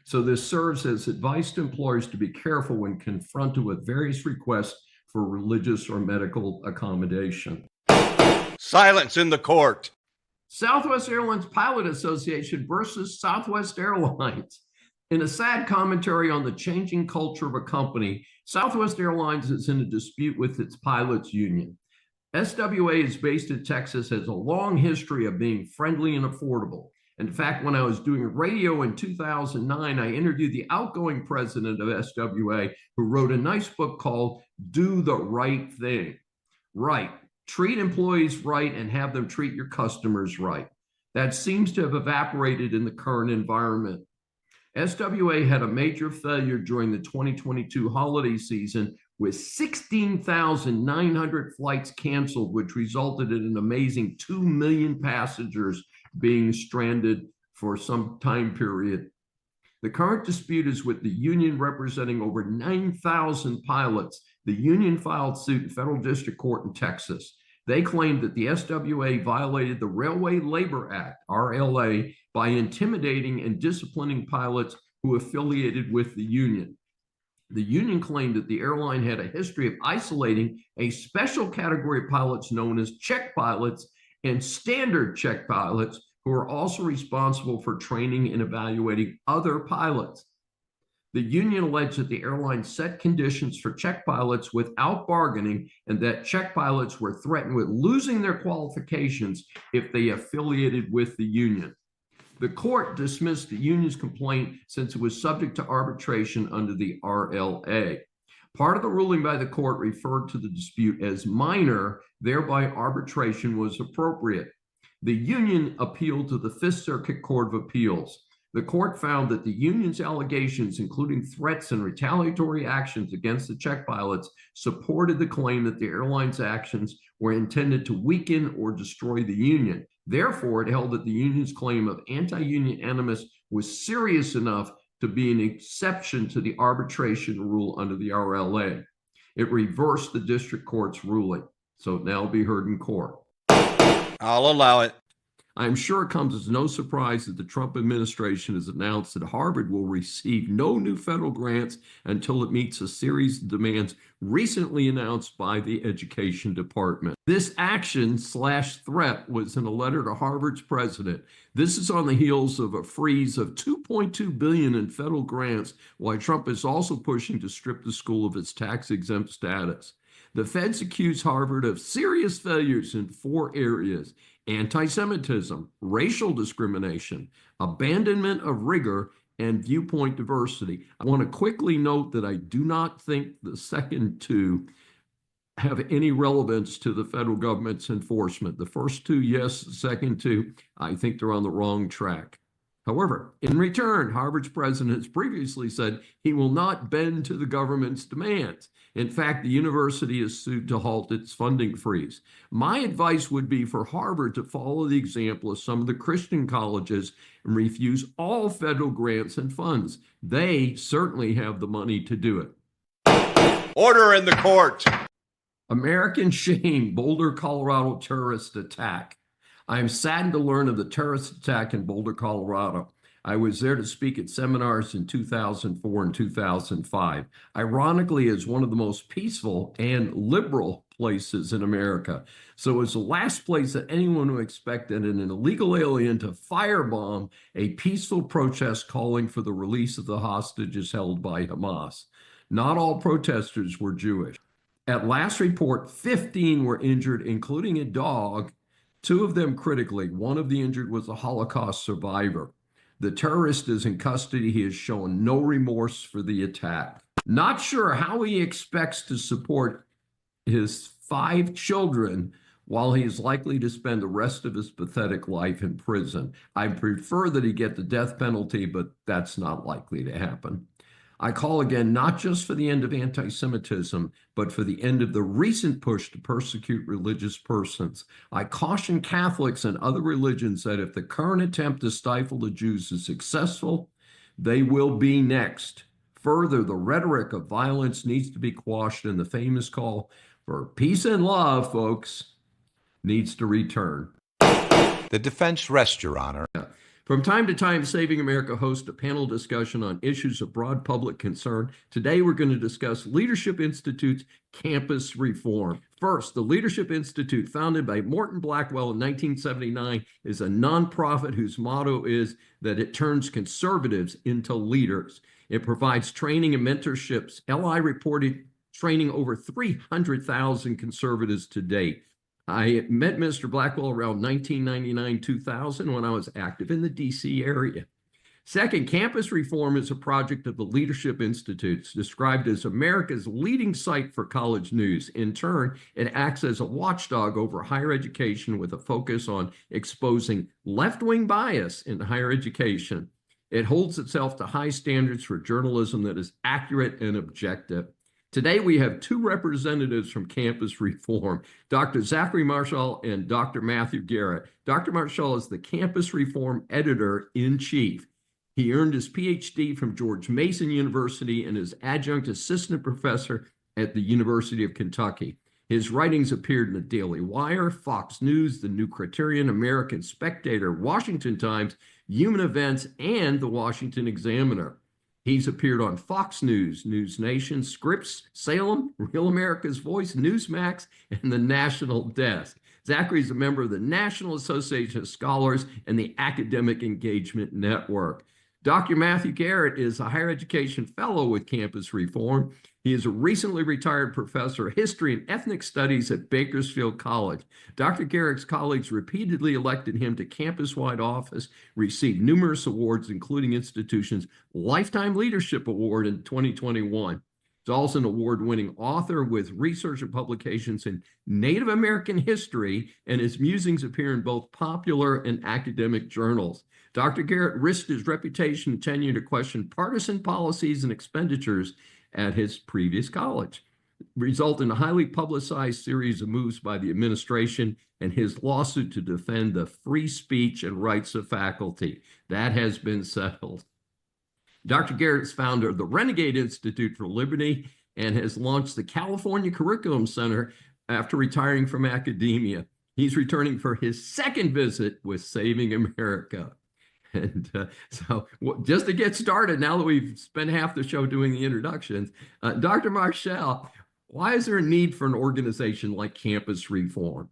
So this serves as advice to employers to be careful when confronted with various requests for religious or medical accommodation. Silence in the court. Southwest Airlines Pilot Association versus Southwest Airlines. In a sad commentary on the changing culture of a company, Southwest Airlines is in a dispute with its pilots union. SWA is based in Texas, has a long history of being friendly and affordable. In fact, when I was doing radio in 2009, I interviewed the outgoing president of SWA, who wrote a nice book called Do the Right Thing. Right. Treat employees right and have them treat your customers right. That seems to have evaporated in the current environment. SWA had a major failure during the 2022 holiday season with 16,900 flights canceled, which resulted in an amazing 2 million passengers being stranded for some time period. The current dispute is with the union representing over 9,000 pilots. The union filed suit in federal district court in Texas. They claimed that the SWA violated the Railway Labor Act, RLA, by intimidating and disciplining pilots who affiliated with the union. The union claimed that the airline had a history of isolating a special category of pilots known as check pilots and standard check pilots, who are also responsible for training and evaluating other pilots. The union alleged that the airline set conditions for check pilots without bargaining and that check pilots were threatened with losing their qualifications if they affiliated with the union. The court dismissed the union's complaint since it was subject to arbitration under the RLA. Part of the ruling by the court referred to the dispute as minor, thereby arbitration was appropriate. The union appealed to the Fifth Circuit Court of Appeals. The court found that the union's allegations, including threats and retaliatory actions against the check pilots, supported the claim that the airline's actions were intended to weaken or destroy the union. Therefore, it held that the union's claim of anti-union animus was serious enough to be an exception to the arbitration rule under the RLA. It reversed the district court's ruling, so it now will be heard in court. I'll allow it. I'm sure it comes as no surprise that the Trump administration has announced that Harvard will receive no new federal grants until it meets a series of demands recently announced by the Education Department. This action/threat was in a letter to Harvard's president. This is on the heels of a freeze of $2.2 billion in federal grants, while Trump is also pushing to strip the school of its tax-exempt status. The feds accuse Harvard of serious failures in 4 areas: anti-Semitism, racial discrimination, abandonment of rigor, and viewpoint diversity. I want to quickly note that I do not think the second 2 have any relevance to the federal government's enforcement. The first 2, yes. The second 2, I think they're on the wrong track. However, in return, Harvard's president has previously said he will not bend to the government's demands. In fact, the university is sued to halt its funding freeze. My advice would be for Harvard to follow the example of some of the Christian colleges and refuse all federal grants and funds. They certainly have the money to do it. Order in the court. American shame, Boulder, Colorado terrorist attack. I am saddened to learn of the terrorist attack in Boulder, Colorado. I was there to speak at seminars in 2004 and 2005. Ironically, it's one of the most peaceful and liberal places in America. So it's the last place that anyone would expect an illegal alien to firebomb a peaceful protest calling for the release of the hostages held by Hamas. Not all protesters were Jewish. At last report, 15 were injured, including a dog, 2 of them critically. One of the injured was a Holocaust survivor. The terrorist is in custody. He has shown no remorse for the attack. Not sure how he expects to support his 5 children while he is likely to spend the rest of his pathetic life in prison. I prefer that he get the death penalty, but that's not likely to happen. I call again, not just for the end of anti-Semitism, but for the end of the recent push to persecute religious persons. I caution Catholics and other religions that if the current attempt to stifle the Jews is successful, they will be next. Further, the rhetoric of violence needs to be quashed, and the famous call for peace and love, folks, needs to return. The defense rests, Your Honor. From time to time, Saving America hosts a panel discussion on issues of broad public concern. Today, we're going to discuss Leadership Institute's campus reform. First, the Leadership Institute, founded by Morton Blackwell in 1979, is a nonprofit whose motto is that it turns conservatives into leaders. It provides training and mentorships. LI reported training over 300,000 conservatives to date. I met Mr. Blackwell around 1999-2000 when I was active in the DC area. Second, campus reform is a project of the Leadership Institute, described as America's leading site for college news. In turn, it acts as a watchdog over higher education with a focus on exposing left-wing bias in higher education. It holds itself to high standards for journalism that is accurate and objective. Today, we have 2 representatives from campus reform, Dr. Zachary Marshall and Dr. Matthew Garrett. Dr. Marshall is the campus reform editor-in-chief. He earned his PhD from George Mason University and is adjunct assistant professor at the University of Kentucky. His writings appeared in the Daily Wire, Fox News, The New Criterion, American Spectator, Washington Times, Human Events, and the Washington Examiner. He's appeared on Fox News, News Nation, Scripps, Salem, Real America's Voice, Newsmax, and the National Desk. Zachary is a member of the National Association of Scholars and the Academic Engagement Network. Dr. Matthew Garrett is a higher education fellow with Campus Reform. He is a recently retired professor of history and ethnic studies at Bakersfield College. Dr. Garrett's colleagues repeatedly elected him to campus-wide office, received numerous awards, including institution's Lifetime Leadership Award in 2021. He's also an award-winning author with research and publications in Native American history, and his musings appear in both popular and academic journals. Dr. Garrett risked his reputation and tenure to question partisan policies and expenditures at his previous college, result in a highly publicized series of moves by the administration and his lawsuit to defend the free speech and rights of faculty. That has been settled. Dr. Garrett is founder of the Renegade Institute for Liberty and has launched the California Curriculum Center after retiring from academia. He's returning for his second visit with Saving America. And so just to get started, now that we've spent half the show doing the introductions, Dr. Marshall, why is there a need for an organization like Campus Reform?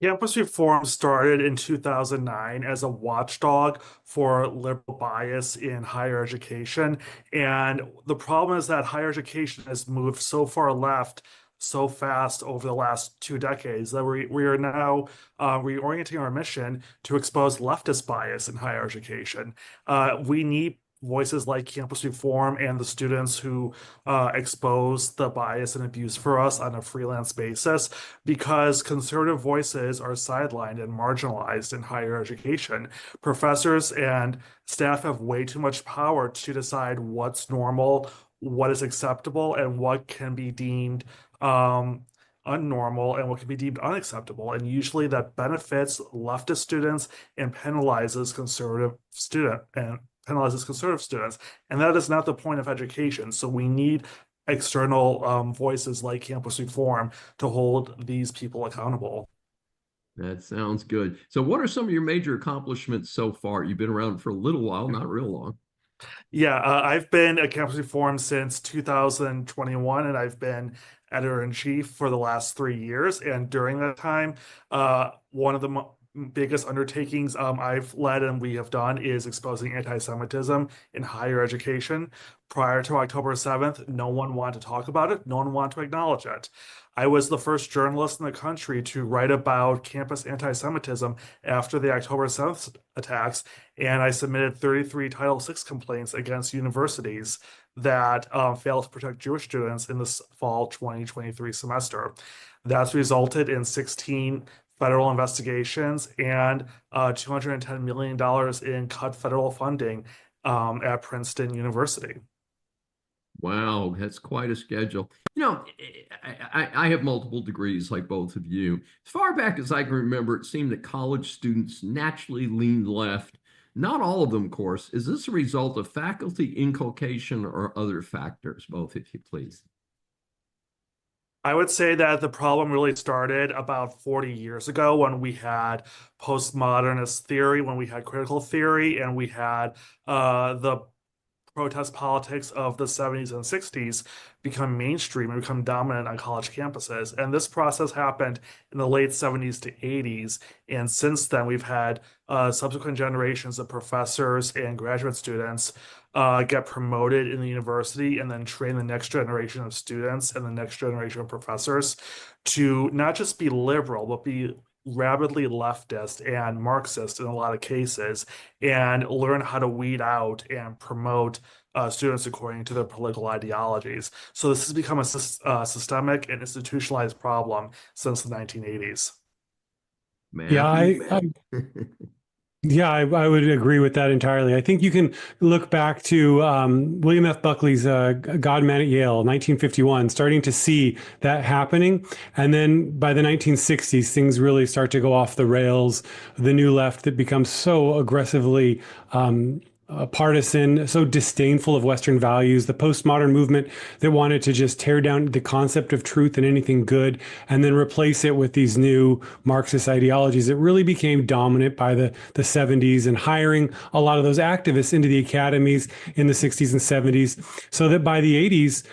Campus Reform started in 2009 as a watchdog for liberal bias in higher education. And the problem is that higher education has moved so far left so fast over the last 2 decades that we are now reorienting our mission to expose leftist bias in higher education. We need voices like Campus Reform and the students who expose the bias and abuse for us on a freelance basis, because conservative voices are sidelined and marginalized in higher education. Professors and staff have way too much power to decide what's normal, what is acceptable, and what can be deemed unnormal and what can be deemed unacceptable. And usually that benefits leftist students and penalizes conservative students. And that is not the point of education. So we need external voices like Campus Reform to hold these people accountable. That sounds good. So what are some of your major accomplishments so far? You've been around for a little while, not real long. Yeah, I've been at Campus Reform since 2021, and I've been editor-in-chief for the last 3 years. And during that time, one of the biggest undertakings I've led and we have done is exposing anti-Semitism in higher education. Prior to October 7th, no one wanted to talk about it. No one wanted to acknowledge it. I was the first journalist in the country to write about campus anti-Semitism after the October 7th attacks, and I submitted 33 Title VI complaints against universities that failed to protect Jewish students in this fall 2023 semester. That's resulted in 16 federal investigations and $210 million in cut federal funding at Princeton University. Wow, that's quite a schedule. I have multiple degrees like both of you. As far back as I can remember, it seemed that college students naturally leaned left. Not all of them, of course. Is this a result of faculty inculcation or other factors? Both, if you please. I would say that the problem really started about 40 years ago when we had postmodernist theory, when we had critical theory, and we had the protest politics of the 70s and 60s become mainstream and become dominant on college campuses. And this process happened in the late 70s to 80s. And since then, we've had subsequent generations of professors and graduate students get promoted in the university and then train the next generation of students and the next generation of professors to not just be liberal, but be rabidly leftist and Marxist in a lot of cases, and learn how to weed out and promote students according to their political ideologies. So this has become a systemic and institutionalized problem since the 1980s. Yeah, I would agree with that entirely. I think you can look back to William F. Buckley's God Man at Yale, 1951, starting to see that happening. And then by the 1960s, things really start to go off the rails. The new left that becomes so aggressively partisan, so disdainful of Western values, the postmodern movement that wanted to just tear down the concept of truth and anything good and then replace it with these new Marxist ideologies. It really became dominant by the 70s, and hiring a lot of those activists into the academies in the 60s and 70s, so that by the 80s,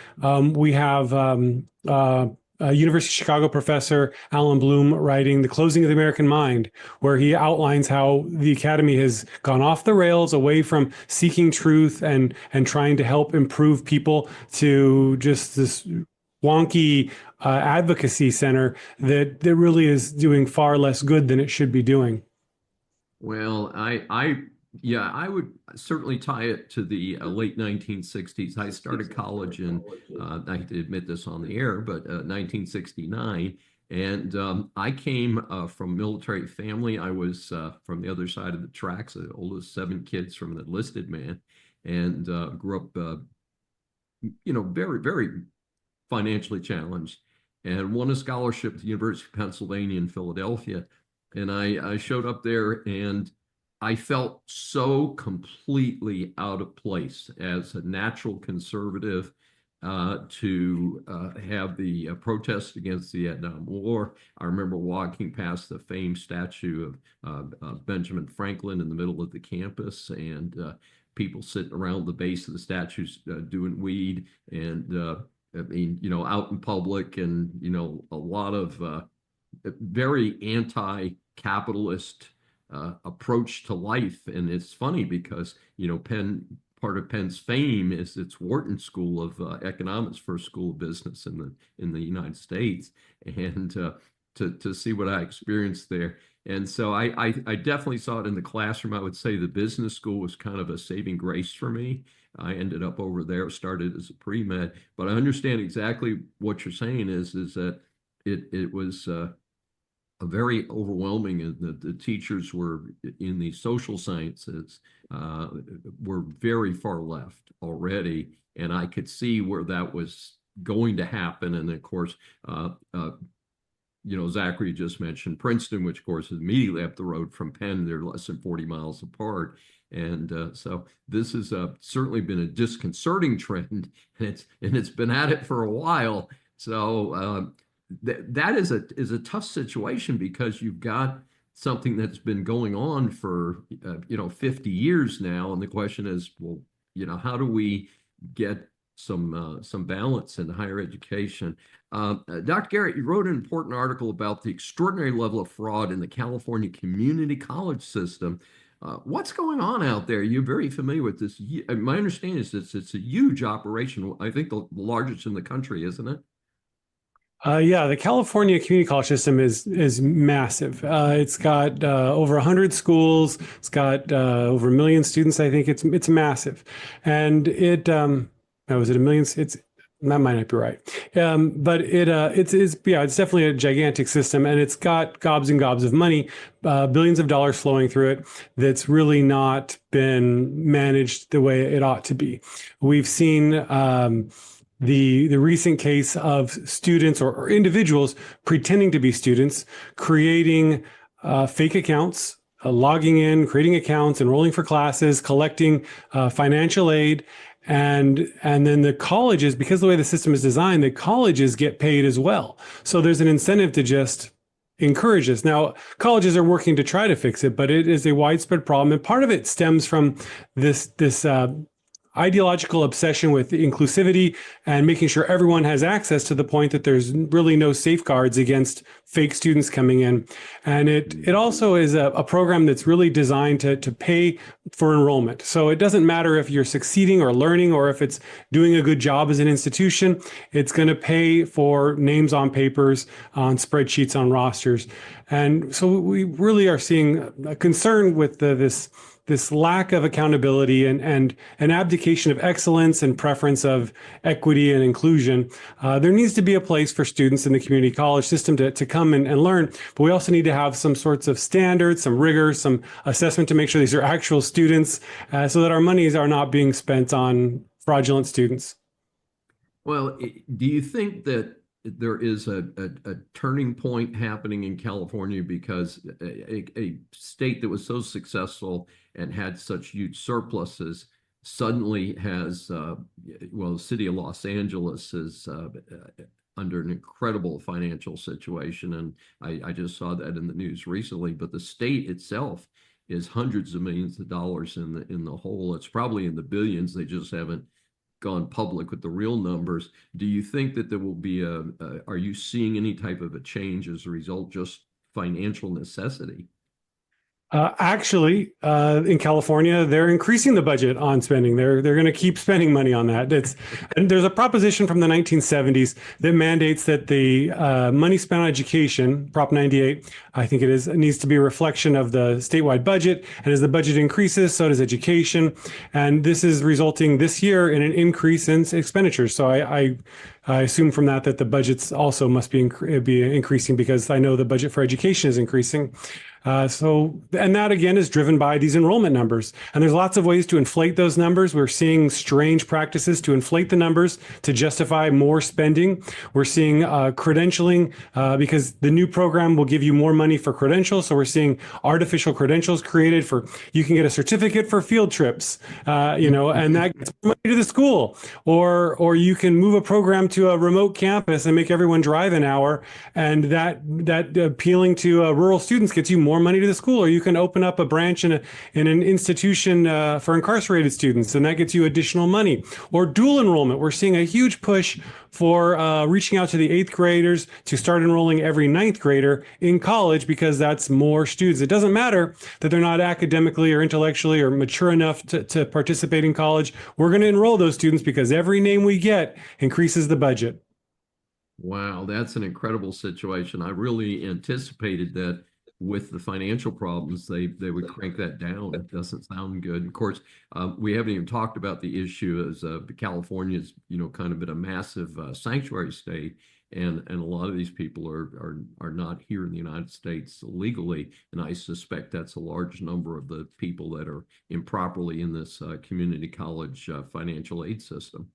we have University of Chicago professor Alan Bloom writing The Closing of the American Mind, where he outlines how the academy has gone off the rails away from seeking truth and trying to help improve people to just this wonky advocacy center that really is doing far less good than it should be doing. Well, I would certainly tie it to the late 1960s. I started college in, I hate to admit this on the air, but 1969. And I came from a military family. I was from the other side of the tracks, the oldest 7 kids from an enlisted man, and grew up, very, very financially challenged, and won a scholarship to the University of Pennsylvania in Philadelphia. And I showed up there, and I felt so completely out of place as a natural conservative to have the protest against the Vietnam War. I remember walking past the famed statue of Benjamin Franklin in the middle of the campus, and people sitting around the base of the statues doing weed, and out in public, and a lot of very anti-capitalist approach to life. And it's funny because part of Penn's fame is its Wharton School of Economics, first school of business in the United States, and to see what I experienced there. And so I definitely saw it in the classroom. I would say the business school was kind of a saving grace for me. I ended up over there, started as a pre-med, but I understand exactly what you're saying is that it was a very overwhelming, and the teachers were in the social sciences were very far left already, and I could see where that was going to happen. And of course, Zachary just mentioned Princeton, which of course is immediately up the road from Penn. They're less than 40 miles apart. And so this has certainly been a disconcerting trend, and it's been at it for a while. So that is a tough situation, because you've got something that's been going on for 50 years now, and the question is, well, how do we get some balance in higher education? Dr. Garrett, you wrote an important article about the extraordinary level of fraud in the California community college system. What's going on out there? You're very familiar with this. My understanding is it's a huge operation. I think the largest in the country, isn't it? Yeah, the California community college system is massive. It's got over 100 schools. It's got over 1 million students. I think it's massive, and was it 1 million? That might not be right, but it's definitely a gigantic system, and it's got gobs and gobs of money, billions of dollars flowing through it. That's really not been managed the way it ought to be. We've seen the recent case of students or individuals pretending to be students, creating fake accounts, logging in, creating accounts, enrolling for classes, collecting financial aid. And then the colleges, because of the way the system is designed, the colleges get paid as well. So there's an incentive to just encourage this. Now, colleges are working to try to fix it, but it is a widespread problem. And part of it stems from this ideological obsession with inclusivity and making sure everyone has access, to the point that there's really no safeguards against fake students coming in. And it also is a program that's really designed to pay for enrollment. So it doesn't matter if you're succeeding or learning, or if it's doing a good job as an institution, it's going to pay for names on papers, on spreadsheets, on rosters. And so we really are seeing a concern with this lack of accountability and an abdication of excellence and preference of equity and inclusion. There needs to be a place for students in the community college system to come and learn, but we also need to have some sorts of standards, some rigor, some assessment to make sure these are actual students, so that our monies are not being spent on fraudulent students. Well, do you think that there is a turning point happening in California, because a state that was so successful and had such huge surpluses suddenly has, the city of Los Angeles is under an incredible financial situation. And I just saw that in the news recently, but the state itself is hundreds of millions of dollars in the hole. It's probably in the billions. They just haven't gone public with the real numbers. Do you think that there will be are you seeing any type of a change as a result, just financial necessity? Actually, in California, they're increasing the budget on spending. They're going to keep spending money on that. And there's a proposition from the 1970s that mandates that the money spent on education, Prop 98, I think it is, needs to be a reflection of the statewide budget. And as the budget increases, so does education. And this is resulting this year in an increase in expenditures. So I assume from that the budgets also must be increasing, because I know the budget for education is increasing. And that again is driven by these enrollment numbers. And there's lots of ways to inflate those numbers. We're seeing strange practices to inflate the numbers to justify more spending. We're seeing credentialing, because the new program will give you more money for credentials. So we're seeing artificial credentials created you can get a certificate for field trips, and that gets money to the school. Or you can move a program to a remote campus and make everyone drive an hour. And that appealing to rural students gets you more money to the school. Or you can open up a branch in an institution for incarcerated students, and that gets you additional money. Or dual enrollment. We're seeing a huge push for reaching out to the 8th graders to start enrolling every 9th grader in college, because that's more students. It doesn't matter that they're not academically or intellectually or mature enough to participate in college. We're going to enroll those students, because every name we get increases the budget. Wow, that's an incredible situation. I really anticipated that with the financial problems, they would crank that down. It doesn't sound good. Of course, we haven't even talked about the issue as California's, kind of been a massive sanctuary state, and a lot of these people are not here in the United States legally, and I suspect that's a large number of the people that are improperly in this community college financial aid system.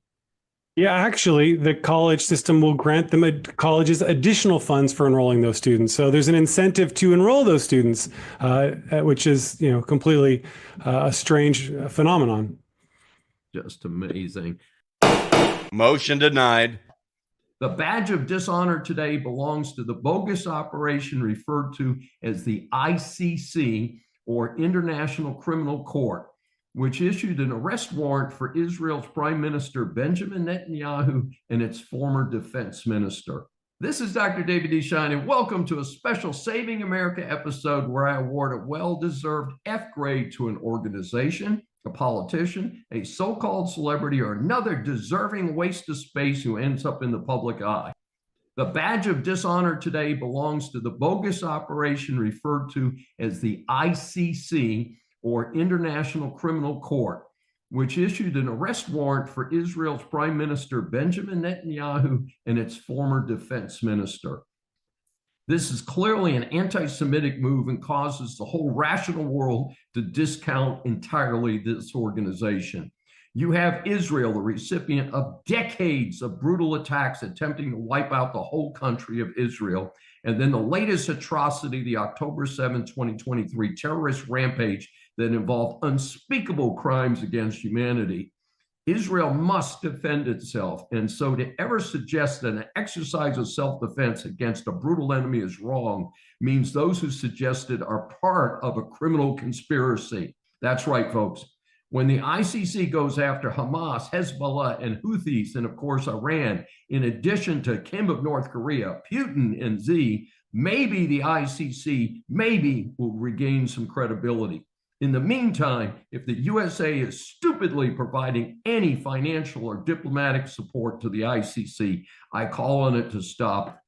Yeah, actually, the college system will grant them colleges additional funds for enrolling those students. So there's an incentive to enroll those students, which is, completely a strange phenomenon. Just amazing. Motion denied. The badge of dishonor today belongs to the bogus operation referred to as the ICC, or International Criminal Court, which issued an arrest warrant for Israel's Prime Minister Benjamin Netanyahu and its former defense minister. This is Dr. David D. Schein, and welcome to a special Saving America episode where I award a well-deserved F grade to an organization, a politician, a so-called celebrity, or another deserving waste of space who ends up in the public eye. The badge of dishonor today belongs to the bogus operation referred to as the ICC, or International Criminal Court, which issued an arrest warrant for Israel's Prime Minister Benjamin Netanyahu and its former defense minister. This is clearly an anti-Semitic move and causes the whole rational world to discount entirely this organization. You have Israel, the recipient of decades of brutal attacks attempting to wipe out the whole country of Israel, and then the latest atrocity, the October 7, 2023 terrorist rampage that involved unspeakable crimes against humanity. Israel must defend itself, and so to ever suggest that an exercise of self-defense against a brutal enemy is wrong means those who suggest it are part of a criminal conspiracy. That's right, folks. When the ICC goes after Hamas, Hezbollah, and Houthis, and of course Iran, in addition to Kim of North Korea, Putin, and Xi, maybe the ICC will regain some credibility. In the meantime, if the USA is stupidly providing any financial or diplomatic support to the ICC, I call on it to stop.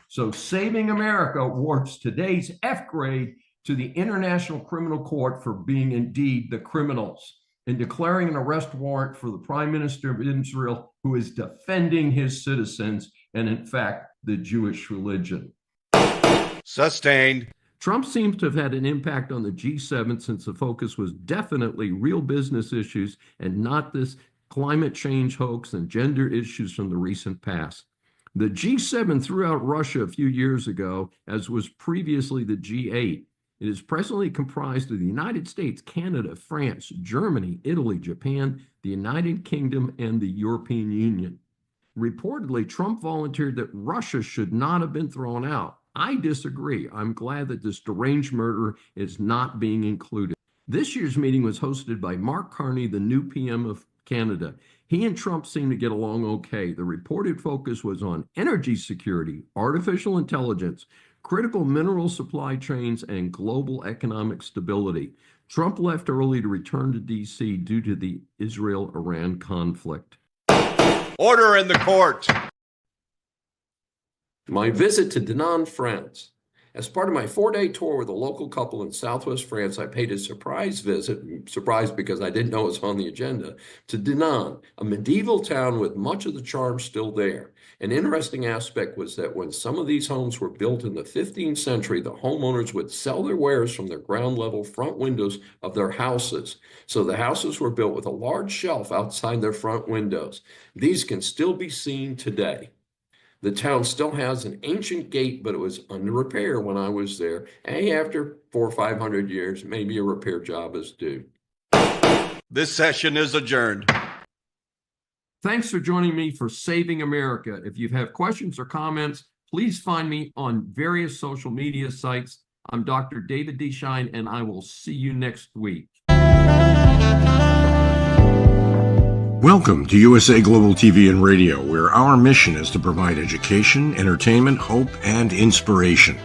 So Saving America awards today's F grade to the International Criminal Court for being indeed the criminals and declaring an arrest warrant for the Prime Minister of Israel, who is defending his citizens and, in fact, the Jewish religion. Sustained. Trump seems to have had an impact on the G7 since the focus was definitely real business issues and not this climate change hoax and gender issues from the recent past. The G7 threw out Russia a few years ago, as was previously the G8. It is presently comprised of the United States, Canada, France, Germany, Italy, Japan, the United Kingdom, and the European Union. Reportedly, Trump volunteered that Russia should not have been thrown out. I disagree. I'm glad that this deranged murderer is not being included. This year's meeting was hosted by Mark Carney, the new PM of Canada. He and Trump seem to get along okay. The reported focus was on energy security, artificial intelligence, critical mineral supply chains, and global economic stability. Trump left early to return to D.C. due to the Israel-Iran conflict. Order in the court. My visit to Dinan, France. As part of my 4-day tour with a local couple in southwest France, I paid a surprise visit, surprised because I didn't know it was on the agenda, to Dinan, a medieval town with much of the charm still there. An interesting aspect was that when some of these homes were built in the 15th century, the homeowners would sell their wares from their ground level front windows of their houses. So the houses were built with a large shelf outside their front windows. These can still be seen today. The town still has an ancient gate, but it was under repair when I was there. And after 400 or 500 years, maybe a repair job is due. This session is adjourned. Thanks for joining me for Saving America. If you have questions or comments, please find me on various social media sites. I'm Dr. David D. Schein, and I will see you next week. Welcome to USA Global TV and Radio, where our mission is to provide education, entertainment, hope, and inspiration.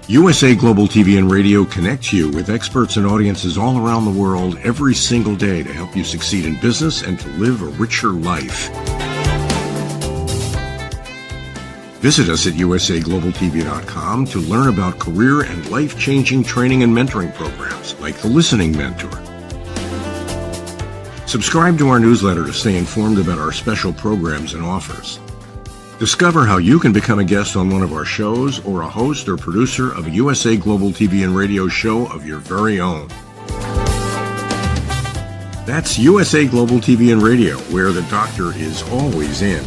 USA Global TV and Radio connects you with experts and audiences all around the world every single day to help you succeed in business and to live a richer life. Visit us at usaglobaltv.com to learn about career and life-changing training and mentoring programs like the Listening Mentor. Subscribe to our newsletter to stay informed about our special programs and offers. Discover how you can become a guest on one of our shows or a host or producer of a USA Global TV and Radio show of your very own. That's USA Global TV and Radio, where the doctor is always in.